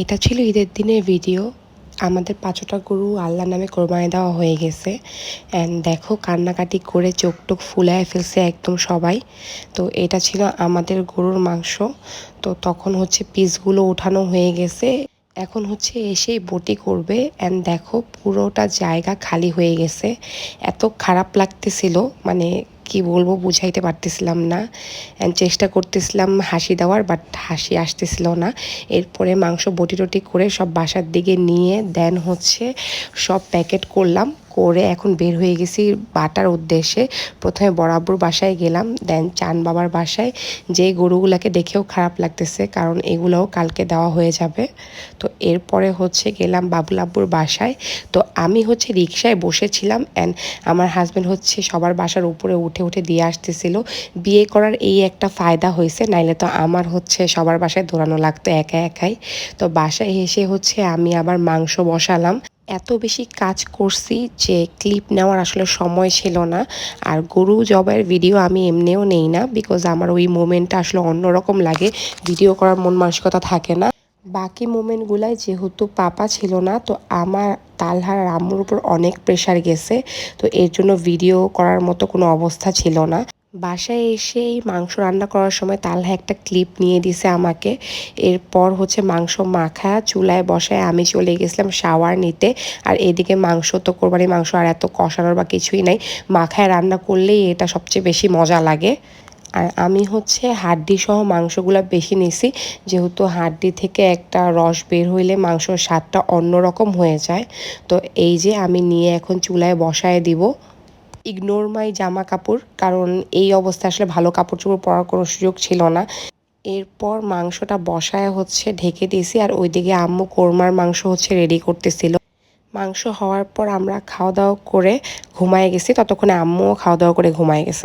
এটা ছিল ঈদের দিনের ভিডিও। আমাদের ৫টা গরু আল্লাহর নামে কোরবানি দেওয়া হয়ে গেছে। অ্যান্ড দেখো কান্নাকাটি করে চোখ-টোক ফুলায় ফেলছে একদম সবাই। তো এটা ছিল আমাদের গরুর মাংস। তো তখন হচ্ছে পিসগুলো উঠানো হয়ে গেছে। এখন হচ্ছে এসেই বটি করবে। অ্যান্ড দেখো পুরোটা জায়গা খালি হয়ে গেছে। এত খারাপ লাগতেছিল, মানে কি বলবো বুঝাইতে পারতেছিলাম না। অ্যান্ড চেষ্টা করতেছিলাম হাসি দেওয়ার, বাট হাসি আসতেছিল না। এরপরে মাংস বটি-টটি করে সব বাসার দিকে নিয়ে দেন হচ্ছে সব প্যাকেট করলাম, করে এখন বের হয়ে গেছি বাটার উদ্দেশ্যে। প্রথমে বরাবর বাসায় গেলাম, দেন চান বাবার বাসায়। যে গরুগুলাকে দেখেও খারাপ লাগতেছে, কারণ এগুলোও কালকে দেওয়া হয়ে যাবে। তো এরপরে হচ্ছে গেলাম বাবুল আব্বুর বাসায়। তো আমি হচ্ছে রিকশায় বসেছিলাম, অ্যান্ড আমার হাজব্যান্ড হচ্ছে সবার বাসার উপরে উঠে উঠে দিয়ে আসতেছিল। বিয়ে করার এই একটা ফায়দা হয়েছে, নাইলে তো আমার হচ্ছে সবার বাসায় দৌড়ানো লাগতো একা একাই। তো বাসায় এসে হচ্ছে আমি আবার মাংস বসালাম। এত বেশি কাজ করছি যে ক্লিপ নেওয়ার আসলে সময় ছিল না। আর গরু জবাইয়ের ভিডিও আমি এমনিও নেই না, বিকজ আমার ওই মোমেন্টটা আসলে অন্যরকম লাগে, ভিডিও করার মন মানসিকতা থাকে না। বাকি মোমেন্টগুলায় যেহেতু পাপা ছিল না, তো আমার তালহার আম্মুর উপর অনেক প্রেশার গেছে। তো এর জন্য ভিডিও করার মতো কোনো অবস্থা ছিল না। বাসায় এসে এই মাংস রান্না করার সময় তালহা একটা ক্লিপ নিয়ে দিছে আমাকে। এরপর হচ্ছে মাংস মাখা চুলায় বসায় আমি চলে গেছিলাম শাওয়ার নিতে। আর এদিকে মাংস তো কোরবানির মাংস আর এত কষানোর বা কিছুই নাই, মাখায় রান্না করলেই এটা সবচেয়ে বেশি মজা লাগে। আর আমি হচ্ছে হাড্ডি সহ মাংসগুলো বেশি নিছি, যেহেতু হাড্ডি থেকে একটা রস বের হইলে মাংসর স্বাদটা অন্যরকম হয়ে যায়। তো এই যে আমি নিয়ে এখন চুলায় বসায় দিব। ইগনোর মাই জামা কাপড়, কারণ এই অবস্থা আসলে ভালো কাপড় চোপড় পরার কোনো সুযোগ ছিল না। এরপর মাংসটা বসায় হচ্ছে ঢেকে দিয়েছি, আর ওইদিকে আম্মু কোরমার মাংস হচ্ছে রেডি করতেছিল। মাংস হওয়ার পর আমরা খাওয়া দাওয়া করে ঘুমায় গেছি, ততক্ষণে আম্মুও খাওয়া দাওয়া করে ঘুমায় গেছে।